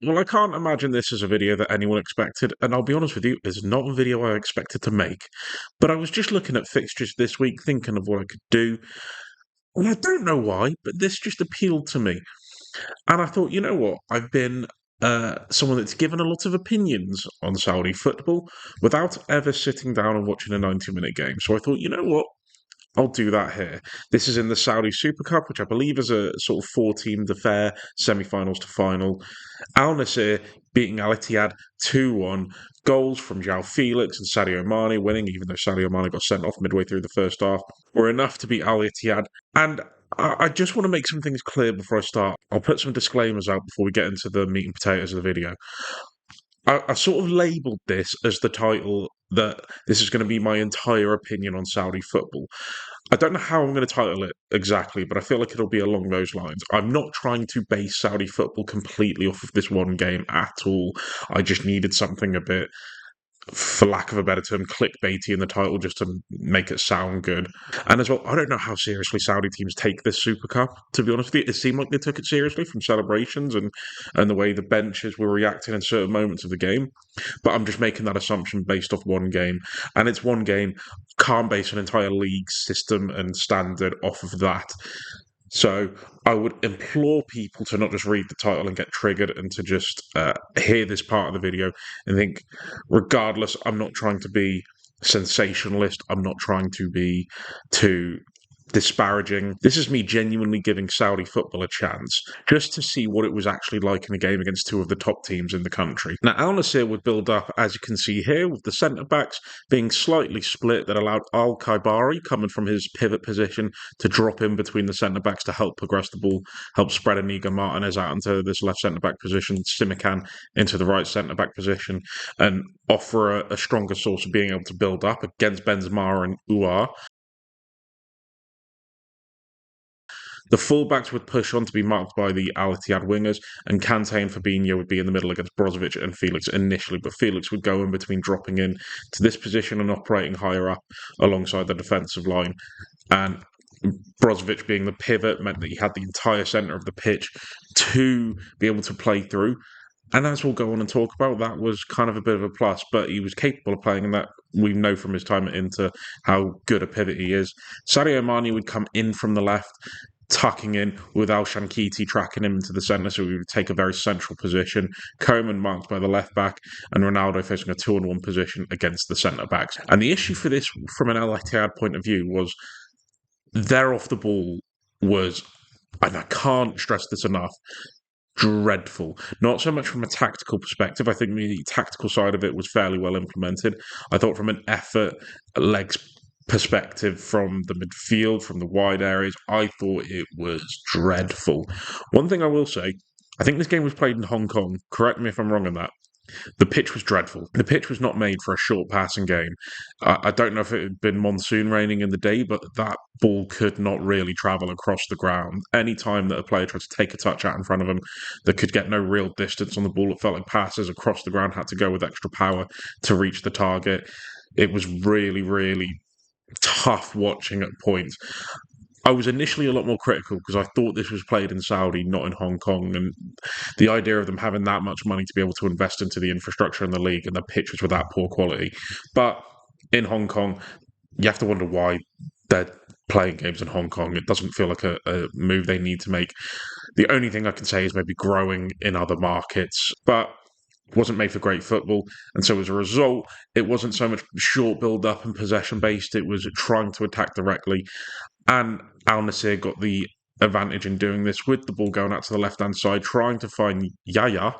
Well, I can't imagine this as a video that anyone expected, and I'll be honest with you, it's not a video I expected to make. But I was just looking at fixtures this week, thinking of what I could do, and I don't know why, but this just appealed to me. And I thought, you know what? I've been someone that's given a lot of opinions on Saudi football without ever sitting down and watching a 90-minute game. So I thought, you know what? I'll do that here. This is in the Saudi Super Cup, which I believe is a sort of four-team affair, semi-finals to final. Al-Nassr beating Al-Ittihad 2-1. Goals from João Felix and Sadio Mane winning, even though Sadio Mane got sent off midway through the first half, were enough to beat Al-Ittihad. And I just want to make some things clear before I start. I'll put some disclaimers out before we get into the meat and potatoes of the video. I sort of labelled this as the title that this is going to be my entire opinion on Saudi football. I don't know how I'm going to title it exactly, but I feel like it'll be along those lines. I'm not trying to base Saudi football completely off of this one game at all. I just needed something a bit, for lack of a better term, clickbaity in the title just to make it sound good. And as well, I don't know how seriously Saudi teams take this Super Cup, to be honest with you. It seemed like they took it seriously from celebrations and the way the benches were reacting in certain moments of the game. But I'm just making that assumption based off one game. And it's one game, can't base an entire league system and standard off of that. So I would implore people to not just read the title and get triggered and to just hear this part of the video and think, regardless, I'm not trying to be sensationalist. I'm not trying to be too disparaging. This is me genuinely giving Saudi football a chance just to see what it was actually like in a game against two of the top teams in the country. Now, Al-Nassr would build up, as you can see here, with the centre-backs being slightly split that allowed Al-Khaibari, coming from his pivot position, to drop in between the centre-backs to help progress the ball, help spread Inigo Martinez out into this left centre-back position, Simikan into the right centre-back position, and offer a stronger source of being able to build up against Benzema and Uar. The fullbacks would push on to be marked by the Al-Ittihad wingers, and Kante and Fabinho would be in the middle against Brozovic and Felix initially, but Felix would go in between dropping in to this position and operating higher up alongside the defensive line. And Brozovic being the pivot meant that he had the entire centre of the pitch to be able to play through. And as we'll go on and talk about, that was kind of a bit of a plus, but he was capable of playing, and that we know from his time at Inter how good a pivot he is. Sadio Mane would come in from the left, tucking in with Al-Shankiti tracking him into the centre, so we would take a very central position. Koeman marked by the left back, and Ronaldo facing a 2-on-1 position against the centre backs. And the issue for this, from an Al-Ittihad point of view, was their off the ball was, and I can't stress this enough, dreadful. Not so much from a tactical perspective. I think the tactical side of it was fairly well implemented. I thought from an effort, legs perspective, from the midfield, from the wide areas, I thought it was dreadful. One thing I will say, I think this game was played in Hong Kong. Correct me if I'm wrong on that. The pitch was dreadful. The pitch was not made for a short passing game. I don't know if it had been monsoon raining in the day, but that ball could not really travel across the ground. Any time that a player tried to take a touch out in front of him that could get no real distance on the ball, it felt like passes across the ground had to go with extra power to reach the target. It was really, really tough watching at points. I was initially a lot more critical because I thought this was played in Saudi, not in Hong Kong, and the idea of them having that much money to be able to invest into the infrastructure in the league and the pitches were that poor quality. But in Hong Kong, you have to wonder why they're playing games in Hong Kong. It doesn't feel like a move they need to make. The only thing I can say is maybe growing in other markets, but wasn't made for great football, and so as a result, it wasn't so much short build-up and possession-based, it was trying to attack directly, and Al-Nassr got the advantage in doing this with the ball going out to the left-hand side, trying to find Yaya,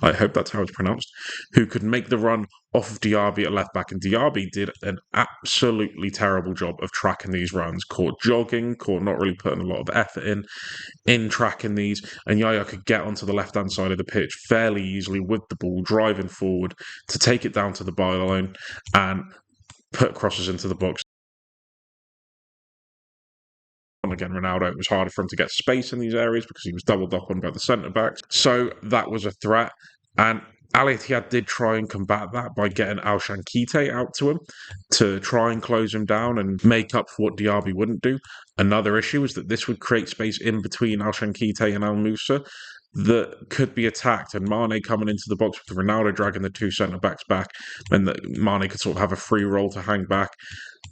I hope that's how it's pronounced, who could make the run off of Diaby at left back. And Diaby did an absolutely terrible job of tracking these runs. Caught jogging, caught not really putting a lot of effort in tracking these. And Yaya could get onto the left-hand side of the pitch fairly easily with the ball, driving forward to take it down to the byline and put crosses into the box. Again, Ronaldo, it was harder for him to get space in these areas because he was doubled up on by the centre-backs. So that was a threat. And Al-Ittihad did try and combat that by getting Al-Shankite out to him to try and close him down and make up for what Diaby wouldn't do. Another issue is that this would create space in between Al-Shankite and Al-Nassr. that could be attacked, and Mane coming into the box with Ronaldo dragging the two centre-backs back, and that Mane could sort of have a free roll to hang back.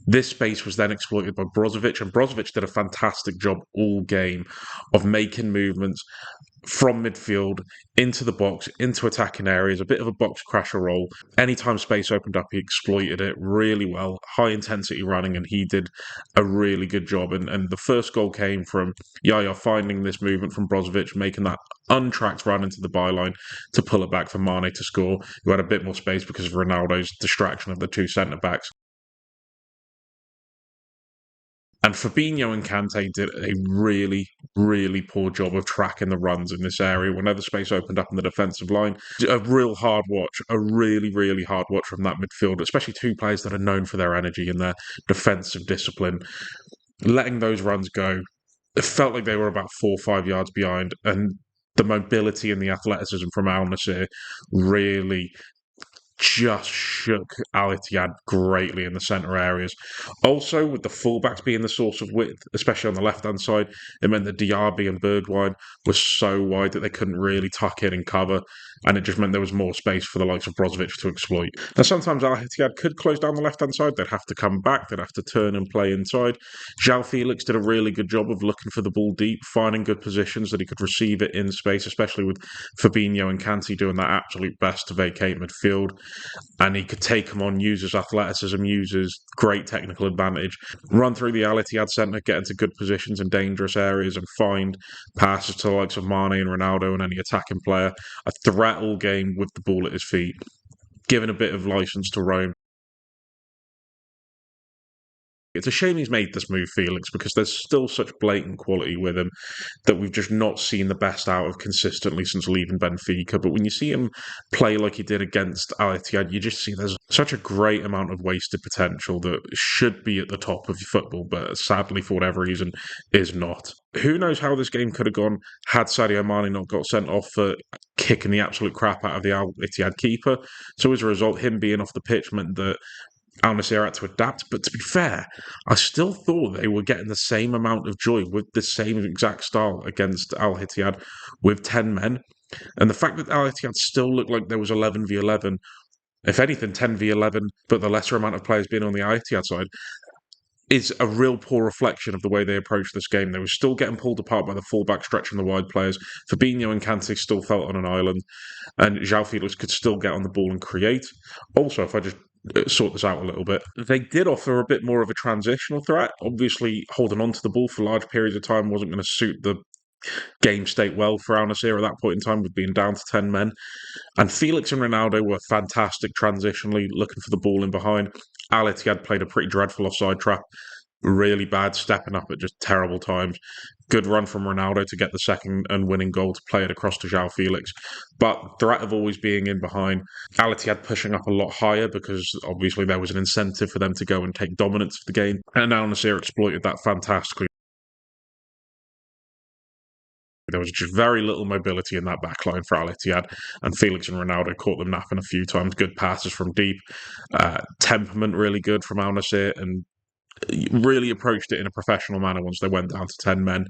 This space was then exploited by Brozovic, and Brozovic did a fantastic job all game of making movements from midfield into the box, into attacking areas, a bit of a box crasher role. Anytime space opened up, he exploited it really well. High intensity running, and he did a really good job. And the first goal came from Yaya finding this movement from Brozovic, making that untracked run into the byline to pull it back for Mane to score, who had a bit more space because of Ronaldo's distraction of the two centre backs. And Fabinho and Kante did a really, really poor job of tracking the runs in this area whenever space opened up in the defensive line. A real hard watch, a really, really hard watch from that midfield, especially two players that are known for their energy and their defensive discipline. Letting those runs go, it felt like they were about 4 or 5 yards behind, and the mobility and the athleticism from Al-Nassr really just shook Al-Ittihad greatly in the centre areas. Also, with the fullbacks being the source of width, especially on the left-hand side, it meant that Diaby and Bergwijn were so wide that they couldn't really tuck in and cover, and it just meant there was more space for the likes of Brozovic to exploit. Now, sometimes Al-Ittihad could close down the left-hand side. They'd have to come back. They'd have to turn and play inside. João Felix did a really good job of looking for the ball deep, finding good positions that he could receive it in space, especially with Fabinho and Kante doing their absolute best to vacate midfield. And he could take them on, use his athleticism, use his great technical advantage, run through the Al-Ittihad centre, get into good positions in dangerous areas, and find passes to the likes of Mane and Ronaldo and any attacking player. A threat all game with the ball at his feet, giving a bit of licence to roam. It's a shame he's made this move, Felix, because there's still such blatant quality with him that we've just not seen the best out of consistently since leaving Benfica. But when you see him play like he did against Al-Ittihad, you just see there's such a great amount of wasted potential that should be at the top of football, but sadly, for whatever reason, is not. Who knows how this game could have gone had Sadio Mane not got sent off for kicking the absolute crap out of the Al-Ittihad keeper. So as a result, him being off the pitch meant that Al-Nassr had to adapt, but to be fair, I still thought they were getting the same amount of joy with the same exact style against Al-Ittihad with 10 men. And the fact that Al-Ittihad still looked like there was 11v11, if anything, 10v11, but the lesser amount of players being on the Al-Ittihad side, is a real poor reflection of the way they approached this game. They were still getting pulled apart by the fullback stretch and the wide players. Fabinho and Kante still felt on an island, and João Felix could still get on the ball and create. Also, if I just sort this out a little bit, they did offer a bit more of a transitional threat. Obviously, holding on to the ball for large periods of time wasn't going to suit the game state well for Al-Nassr at that point in time, with being down to 10 men. And Felix and Ronaldo were fantastic transitionally, looking for the ball in behind. Al-Ittihad played a pretty dreadful offside trap, really bad, stepping up at just terrible times. Good run from Ronaldo to get the second and winning goal to play it across to João Felix. But threat of always being in behind, Al-Ittihad pushing up a lot higher because obviously there was an incentive for them to go and take dominance of the game. And Al-Nassr exploited that fantastically. There was just very little mobility in that backline for Al-Ittihad, and Felix and Ronaldo caught them napping a few times. Good passes from deep, temperament really good from Al-Nassr, and really approached it in a professional manner once they went down to 10 men.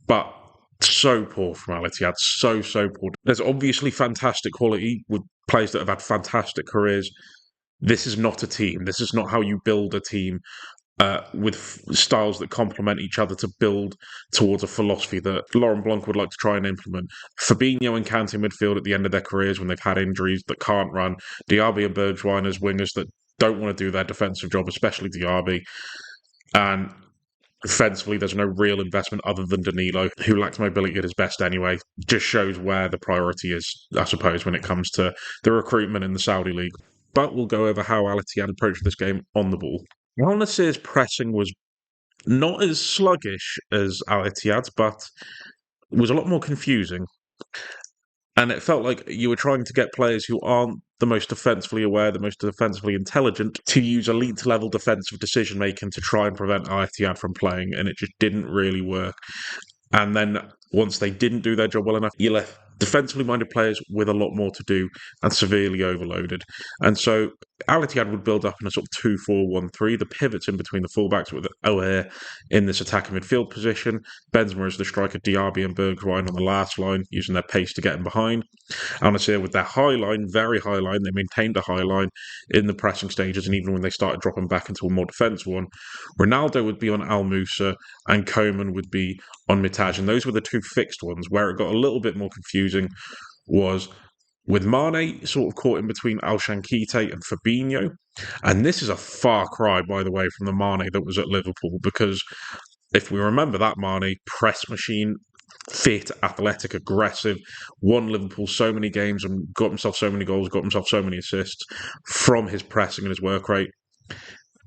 But so poor from Al-Ittihad, so poor. There's obviously fantastic quality with players that have had fantastic careers. This is not a team. This is not how you build a team. With styles that complement each other to build towards a philosophy that Laurent Blanc would like to try and implement. Fabinho and Kante midfield at the end of their careers when they've had injuries that can't run. Diaby and Bergwijn as wingers that don't want to do their defensive job, especially Diaby. And defensively, there's no real investment other than Danilo, who lacks mobility at his best anyway. Just shows where the priority is, I suppose, when it comes to the recruitment in the Saudi League. But we'll go over how Al-Ittihad approached this game on the ball. Al-Nassr's pressing was not as sluggish as Al-Ittihad's, but was a lot more confusing. And it felt like you were trying to get players who aren't the most defensively aware, the most defensively intelligent, to use elite-level defensive decision-making to try and prevent Al-Ittihad from playing, and it just didn't really work. And then once they didn't do their job well enough, you left defensively minded players with a lot more to do and severely overloaded. And so Al-Ittihad would build up in a sort of 2-4-1-3. The pivots in between the fullbacks with O'Hare in this attacking midfield position, Benzema as the striker, Diaby and Bergwijn on the last line, using their pace to get in behind. Al-Nassr with their high line, very high line, they maintained a high line in the pressing stages, and even when they started dropping back into a more defensive one, Ronaldo would be on Al-Musa and Koeman would be on Mitaj, and those were the two fixed ones. Where it got a little bit more confusing was with Mane sort of caught in between Al-Shankite and Fabinho. And this is a far cry, by the way, from the Mane that was at Liverpool, because if we remember that Mane, press machine, fit, athletic, aggressive, won Liverpool so many games and got himself so many goals, got himself so many assists from his pressing and his work rate.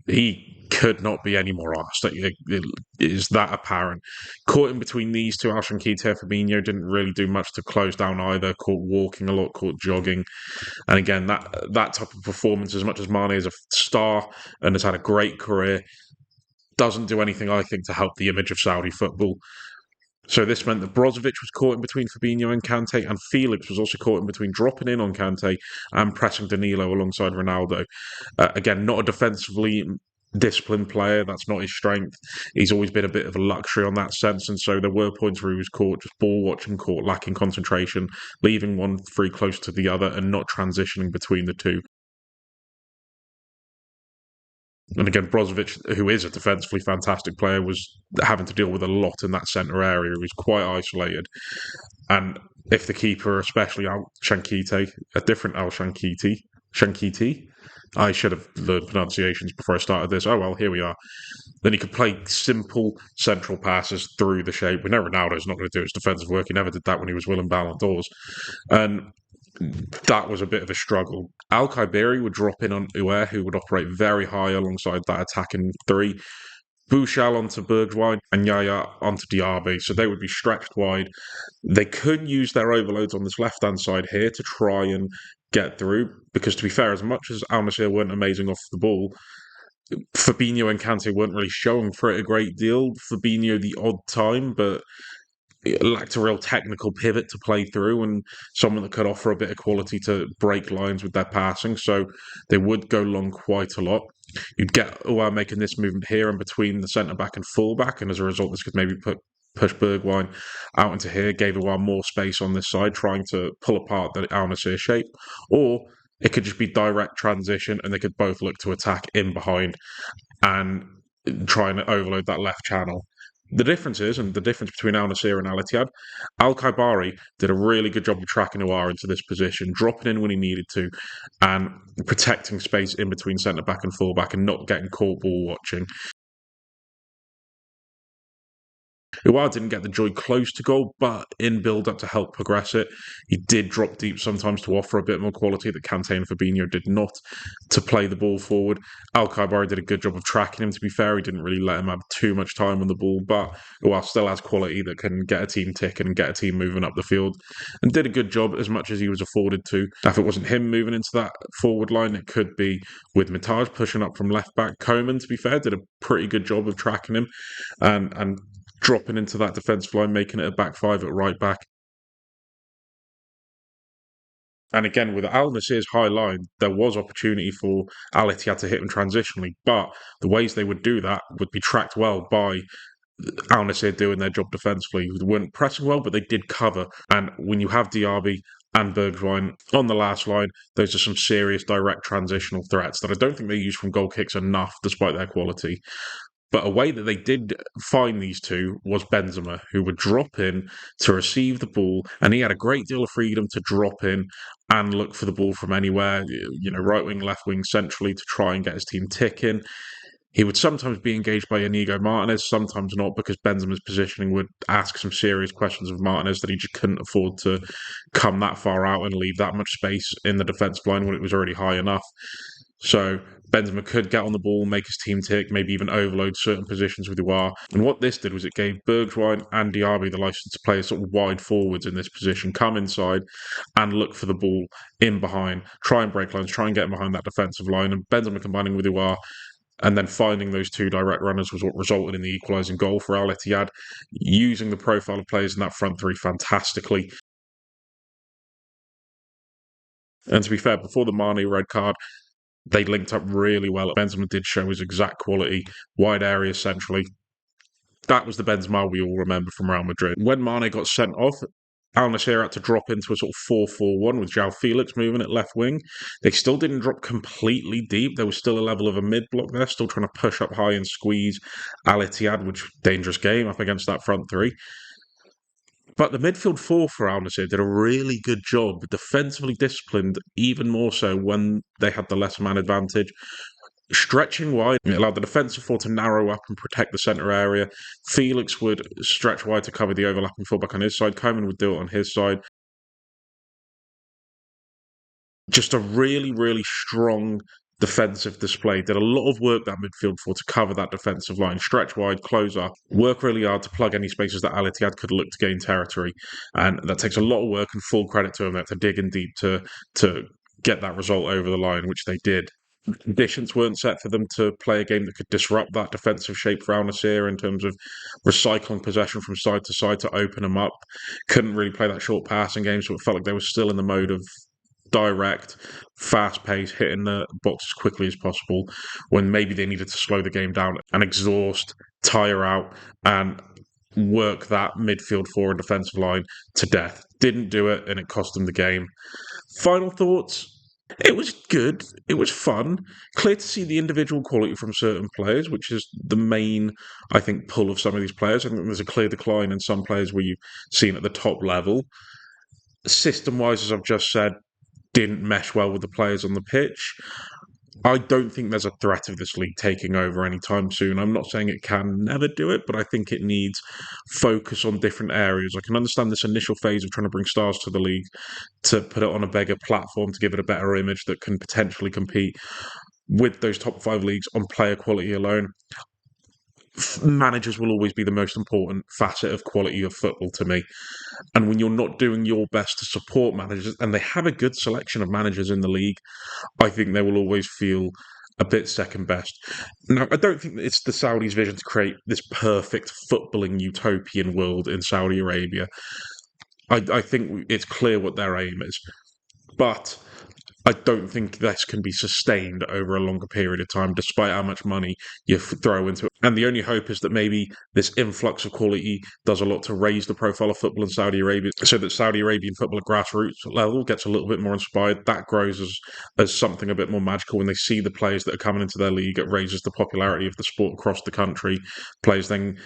He could not be any more arsed. It is that apparent. Caught in between these two, Al-Shankite and Fabinho didn't really do much to close down either. Caught walking a lot, caught jogging. And again, that type of performance, as much as Mane is a star and has had a great career, doesn't do anything, I think, to help the image of Saudi football. So this meant that Brozovic was caught in between Fabinho and Kante, and Felix was also caught in between dropping in on Kante and pressing Danilo alongside Ronaldo. Again, not a defensively disciplined player. That's not his strength. He's always been a bit of a luxury on that sense, and so there were points where he was caught just ball watching, caught lacking concentration, leaving one free close to the other and not transitioning between the two. And again, Brozovic, who is a defensively fantastic player, was having to deal with a lot in that centre area. He was quite isolated. And if the keeper, especially Al-Shankite, a different Shankite, I should have learned pronunciations before I started this. Oh, well, here we are. Then he could play simple central passes through the shape. We know Ronaldo's not going to do his defensive work. He never did that when he was winning Ballon d'Ors. And that was a bit of a struggle. Al-Khaibari would drop in on Uwe, who would operate very high alongside that attacking three. Bouchal onto Bergwijn and Yaya onto Diaby, so they would be stretched wide. They could use their overloads on this left-hand side here to try and get through, because to be fair, as much as Al-Nassr weren't amazing off the ball, Fabinho and Kante weren't really showing for it a great deal. Fabinho the odd time, but it lacked a real technical pivot to play through and someone that could offer a bit of quality to break lines with their passing. So they would go long quite a lot. You'd get Uwa making this movement here in between the centre back and full back, and as a result, this could maybe push Bergwijn out into here, gave Uwa more space on this side, trying to pull apart the Al Nassr shape, or it could just be direct transition, and they could both look to attack in behind and try and overload that left channel. The difference is, and the difference between Al Nassr and Al Ittihad, Al Khaibari did a really good job of tracking Aouar into this position, dropping in when he needed to, and protecting space in between centre back and full back, and not getting caught ball watching. Aouar didn't get the joy close to goal, but in build up to help progress it, he did drop deep sometimes to offer a bit more quality that Kante and Fabinho did not to play the ball forward. Al Khaibari did a good job of tracking him, to be fair. He didn't really let him have too much time on the ball, but Aouar still has quality that can get a team ticking and get a team moving up the field, and did a good job as much as he was afforded to. If it wasn't him moving into that forward line, it could be with Mitaj pushing up from left back. Koeman, to be fair, did a pretty good job of tracking him and dropping into that defensive line, making it a back five at right back. And again, with Al Nassr's high line, there was opportunity for Al Ittihad to hit him transitionally, but the ways they would do that would be tracked well by Al Nassr doing their job defensively. They weren't pressing well, but they did cover. And when you have Diaby and Bergwijn on the last line, those are some serious direct transitional threats that I don't think they use from goal kicks enough, despite their quality. But a way that they did find these two was Benzema, who would drop in to receive the ball, and he had a great deal of freedom to drop in and look for the ball from anywhere, right wing, left wing, centrally, to try and get his team ticking. He would sometimes be engaged by Inigo Martinez, sometimes not, because Benzema's positioning would ask some serious questions of Martinez that he just couldn't afford to come that far out and leave that much space in the defensive line when it was already high enough. So Benzema could get on the ball, make his team tick, maybe even overload certain positions with Aouar. And what this did was it gave Bergwijn and Diaby the license to play sort of wide forwards in this position, come inside and look for the ball in behind, try and break lines, try and get behind that defensive line. And Benzema combining with Aouar and then finding those two direct runners was what resulted in the equalising goal for Al Ittihad, using the profile of players in that front three fantastically. And to be fair, before the Mane red card, they linked up really well. Benzema did show his exact quality, wide areas centrally. That was the Benzema we all remember from Real Madrid. When Mane got sent off, Al-Nassr had to drop into a sort of 4-4-1 with João Felix moving at left wing. They still didn't drop completely deep. There was still a level of a mid-block there, still trying to push up high and squeeze Al-Ittihad, which dangerous game up against that front three. But the midfield four for Al-Nassr did a really good job, defensively disciplined, even more so when they had the lesser man advantage. Stretching wide, it allowed the defensive four to narrow up and protect the centre area. Felix would stretch wide to cover the overlapping fullback on his side. Koeman would do it on his side. Just a really, really strong defensive display. Did a lot of work that midfield for to cover that defensive line, stretch wide, close up, work really hard to plug any spaces that Al-Ittihad could look to gain territory, and that takes a lot of work and full credit to them to dig in deep to get that result over the line, which they did. Conditions weren't set for them to play a game that could disrupt that defensive shape for Al Nassr in terms of recycling possession from side to open them up. Couldn't really play that short passing game, so it felt like they were still in the mode of direct, fast pace, hitting the box as quickly as possible when maybe they needed to slow the game down and exhaust, tire out, and work that midfield forward defensive line to death. Didn't do it, and it cost them the game. Final thoughts? It was good. It was fun. Clear to see the individual quality from certain players, which is the main, I think, pull of some of these players. I think there's a clear decline in some players where you've seen at the top level. System-wise, as I've just said, didn't mesh well with the players on the pitch. I don't think there's a threat of this league taking over anytime soon. I'm not saying it can never do it, but I think it needs focus on different areas. I can understand this initial phase of trying to bring stars to the league to put it on a bigger platform to give it a better image that can potentially compete with those top five leagues on player quality alone. Managers will always be the most important facet of quality of football to me. And when you're not doing your best to support managers, and they have a good selection of managers in the league, I think they will always feel a bit second best. Now, I don't think that it's the Saudis' vision to create this perfect footballing utopian world in Saudi Arabia. I think it's clear what their aim is. But I don't think this can be sustained over a longer period of time, despite how much money you throw into it. And the only hope is that maybe this influx of quality does a lot to raise the profile of football in Saudi Arabia, so that Saudi Arabian football at grassroots level gets a little bit more inspired. That grows as something a bit more magical. When they see the players that are coming into their league, it raises the popularity of the sport across the country. Players then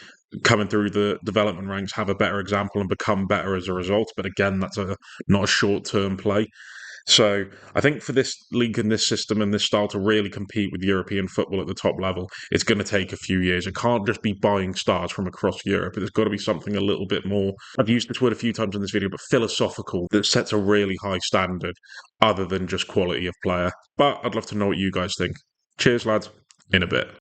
coming through the development ranks have a better example and become better as a result. But again, that's not a short-term play. So I think for this league and this system and this style to really compete with European football at the top level, it's going to take a few years. It can't just be buying stars from across Europe. There's got to be something a little bit more, I've used this word a few times in this video, but philosophical, that sets a really high standard other than just quality of player. But I'd love to know what you guys think. Cheers, lads. In a bit.